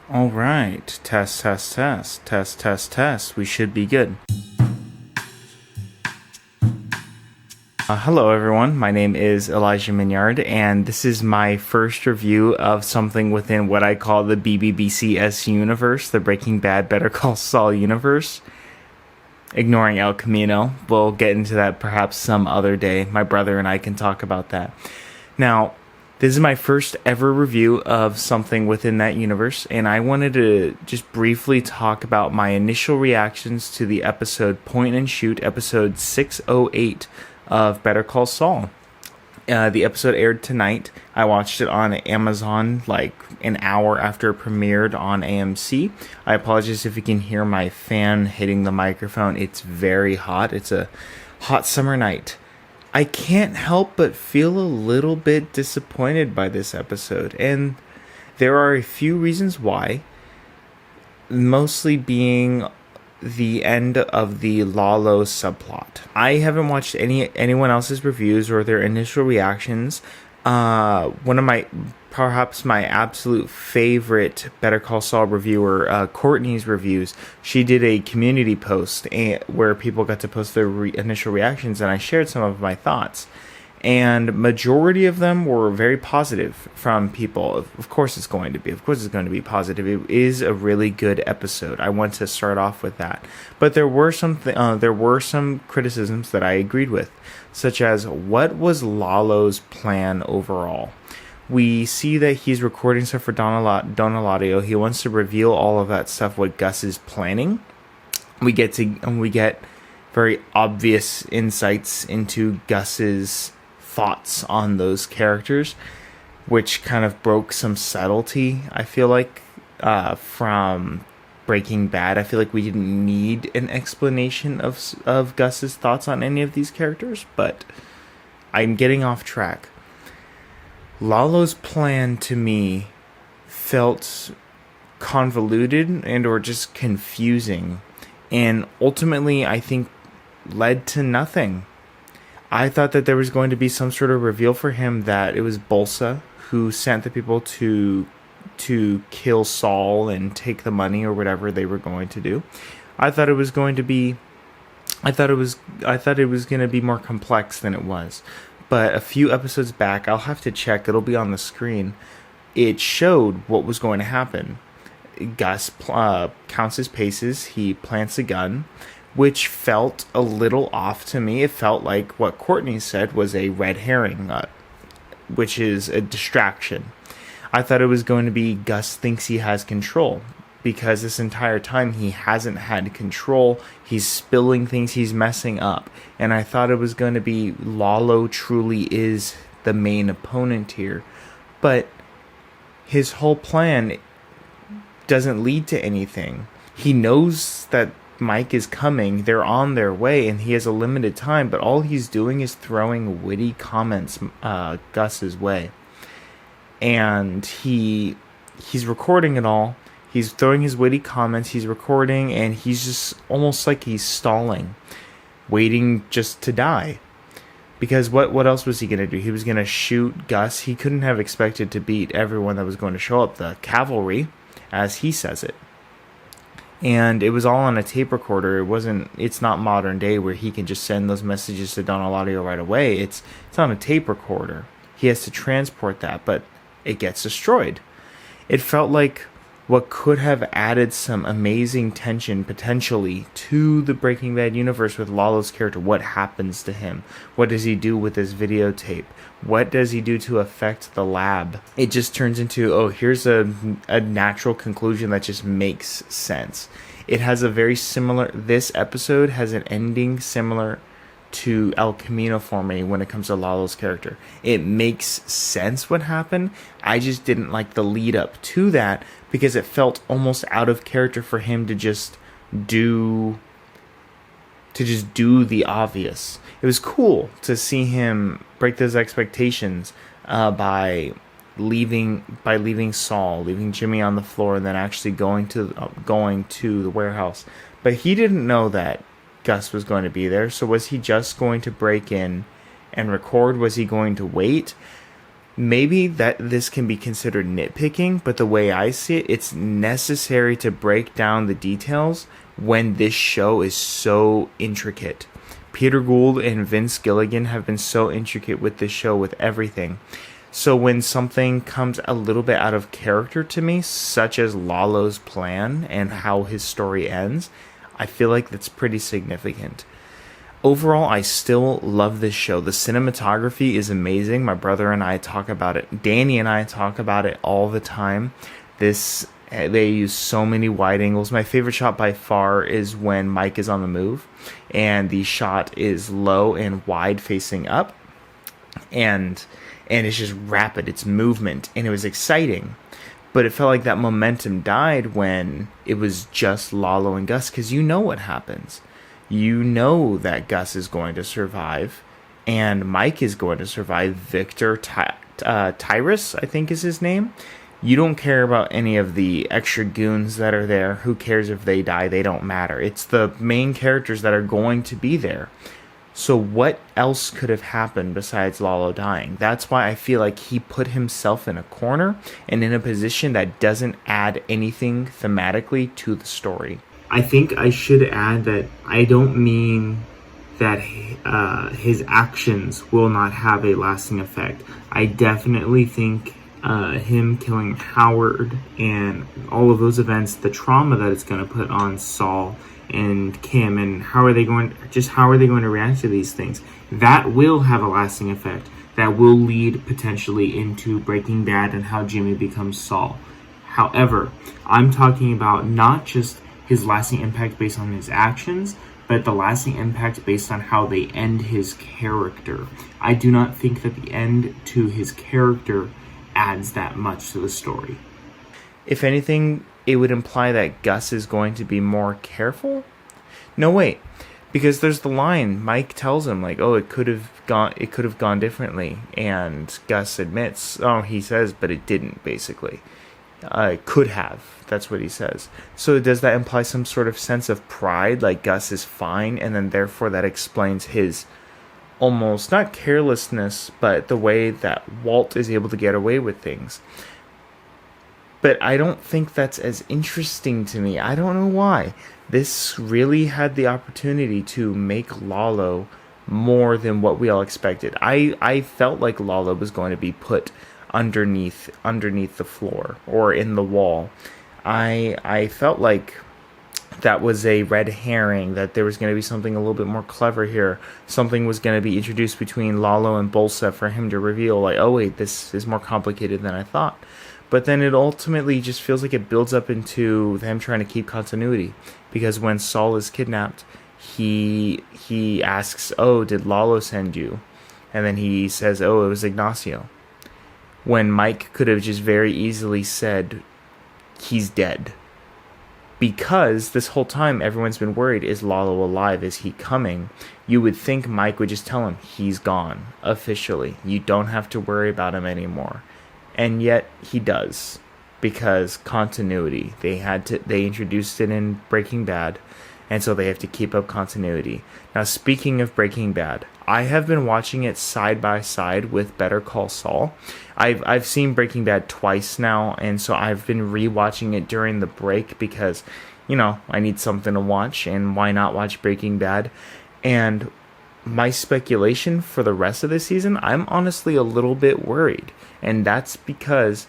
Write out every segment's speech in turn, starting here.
All right. Test, test, test. Test, test, test. We should be good. Hello, everyone. My name is Elijah Minyard, and this is my first review of something within what I call the BBBCS universe, the Breaking Bad Better Call Saul universe. Ignoring El Camino. We'll get into that perhaps some other day. My brother and I can talk about that. Now, this is my first ever review of something within that universe, and I wanted to just briefly talk about my initial reactions to the episode Point and Shoot, episode 608 of Better Call Saul. The episode aired tonight. I watched it on Amazon like an hour after it premiered on AMC. I apologize if you can hear my fan hitting the microphone. It's very hot. It's a hot summer night. I can't help but feel a little bit disappointed by this episode, and there are a few reasons why. Mostly being the end of the Lalo subplot. I haven't watched anyone else's reviews or their initial reactions. One of perhaps my absolute favorite Better Call Saul reviewer, Courtney's reviews, she did a community post where people got to post their initial reactions, and I shared some of my thoughts. And majority of them were very positive from people. Of course it's going to be. Of course it's going to be positive. It is a really good episode. I want to start off with that. But there were some criticisms that I agreed with, such as what was Lalo's plan overall? We see that he's recording stuff for Don Eladio. He wants to reveal all of that stuff, what Gus is planning. We get very obvious insights into Gus's thoughts on those characters, which kind of broke some subtlety, I feel like, from Breaking Bad. I feel like we didn't need an explanation of Gus's thoughts on any of these characters, but I'm getting off track. Lalo's plan to me felt convoluted and or just confusing, and ultimately I think led to nothing. I thought that there was going to be some sort of reveal for him that it was Bolsa who sent the people to kill Saul and take the money or whatever they were going to do. I thought it was going to be more complex than it was. But a few episodes back, I'll have to check, it'll be on the screen, it showed what was going to happen. Gus counts his paces, he plants a gun, which felt a little off to me. It felt like what Courtney said was a red herring, which is a distraction. I thought it was going to be Gus thinks he has control, because this entire time he hasn't had control. He's spilling things, he's messing up. And I thought it was going to be Lalo truly is the main opponent here. But his whole plan doesn't lead to anything. He knows that Mike is coming, they're on their way, and he has a limited time, but all he's doing is throwing witty comments Gus's way. And he's recording it all. He's throwing his witty comments, he's recording, and he's just almost like he's stalling, waiting just to die. Because what else was he going to do? He was going to shoot Gus. He couldn't have expected to beat everyone that was going to show up, the cavalry, as he says it. And it was all on a tape recorder. It's not modern day where he can just send those messages to Don Eladio right away. It's on a tape recorder. He has to transport that, but it gets destroyed. It felt like what could have added some amazing tension potentially to the Breaking Bad universe with Lalo's character. What happens to him? What does he do with his videotape? What does he do to affect the lab? It just turns into, here's a natural conclusion that just makes sense. It has this episode has an ending similar to El Camino for me when it comes to Lalo's character. It makes sense what happened. I just didn't like the lead up to that because it felt almost out of character for him to just do the obvious. It was cool to see him break those expectations by leaving Saul, leaving Jimmy on the floor, and then actually going to the warehouse. But he didn't know that Gus was going to be there. So was he just going to break in and record? Was he going to wait? Maybe that this can be considered nitpicking, but the way I see it, it's necessary to break down the details when this show is so intricate. Peter Gould and Vince Gilligan have been so intricate with this show, with everything. So when something comes a little bit out of character to me, such as Lalo's plan and how his story ends, I feel like that's pretty significant. Overall, I still love this show. The cinematography is amazing. My brother and I talk about it. Danny and I talk about it all the time. They use so many wide angles. My favorite shot by far is when Mike is on the move, and the shot is low and wide facing up, and it's just rapid. It's movement, and it was exciting. But it felt like that momentum died when it was just Lalo and Gus, because you know what happens. You know that Gus is going to survive, and Mike is going to survive. Victor Tyrus, I think is his name. You don't care about any of the extra goons that are there. Who cares if they die? They don't matter. It's the main characters that are going to be there. So what else could have happened besides Lalo dying? That's why I feel like he put himself in a corner and in a position that doesn't add anything thematically to the story. I think I should add that I don't mean that his actions will not have a lasting effect. I definitely think him killing Howard and all of those events, the trauma that it's going to put on Saul and Kim, and how are they going to react to these things, that will have a lasting effect. That will lead potentially into Breaking Bad and how Jimmy becomes Saul. However, I'm talking about not just his lasting impact based on his actions, but the lasting impact based on how they end his character. I do not think that the end to his character adds that much to the story. If anything, it would imply that Gus is going to be more careful? No, wait. Because there's the line, Mike tells him, like, oh, it could have gone differently. And Gus admits, he says, but it didn't, basically. Could have. That's what he says. So does that imply some sort of sense of pride, like Gus is fine, and then therefore that explains his almost, not carelessness, but the way that Walt is able to get away with things? But I don't think that's as interesting to me. I don't know why. This really had the opportunity to make Lalo more than what we all expected. I felt like Lalo was going to be put underneath the floor or in the wall. I felt like that was a red herring, that there was going to be something a little bit more clever here. Something was going to be introduced between Lalo and Bolsa for him to reveal, like, oh wait, this is more complicated than I thought. But then it ultimately just feels like it builds up into them trying to keep continuity. Because when Saul is kidnapped, he asks, oh, did Lalo send you? And then he says, oh, it was Ignacio. When Mike could have just very easily said, he's dead. Because this whole time everyone's been worried, is Lalo alive? Is he coming? You would think Mike would just tell him, he's gone, officially. You don't have to worry about him anymore. And yet he does, because continuity. They introduced it in Breaking Bad, and so they have to keep up continuity. Now, speaking of Breaking Bad, I have been watching it side by side with Better Call Saul. I've seen Breaking Bad twice now, and so I've been rewatching it during the break because, I need something to watch, and why not watch Breaking Bad? And my speculation for the rest of the season, I'm honestly a little bit worried. And that's because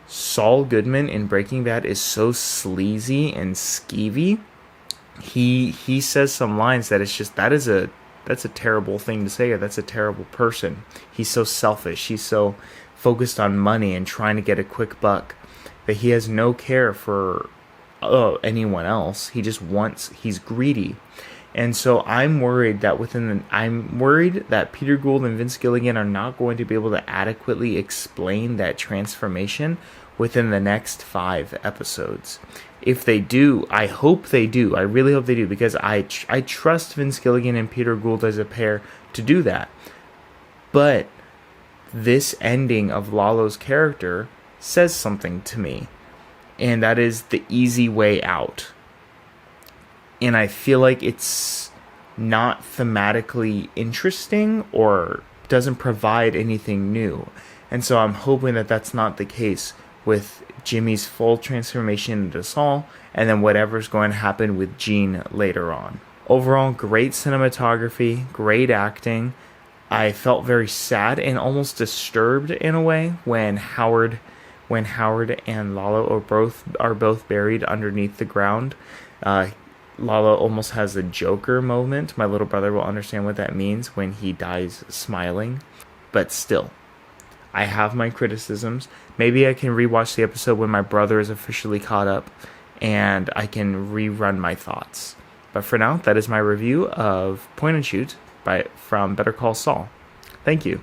Saul Goodman in Breaking Bad is so sleazy and skeevy. He says some lines that it's just, that's a terrible thing to say, or that's a terrible person. He's so selfish. He's so focused on money and trying to get a quick buck that he has no care for anyone else. He's greedy. And so I'm worried that Peter Gould and Vince Gilligan are not going to be able to adequately explain that transformation within the next 5 episodes. If they do, I hope they do. I really hope they do, because I trust Vince Gilligan and Peter Gould as a pair to do that. But this ending of Lalo's character says something to me, and that is the easy way out. And I feel like it's not thematically interesting or doesn't provide anything new. And so I'm hoping that that's not the case with Jimmy's full transformation into Saul, and then whatever's going to happen with Gene later on. Overall, great cinematography, great acting. I felt very sad and almost disturbed in a way when Howard and Lalo are both buried underneath the ground. Lalo almost has a Joker moment. My little brother will understand what that means when he dies smiling. But still, I have my criticisms. Maybe I can rewatch the episode when my brother is officially caught up and I can rerun my thoughts. But for now, that is my review of Point and Shoot from Better Call Saul. Thank you.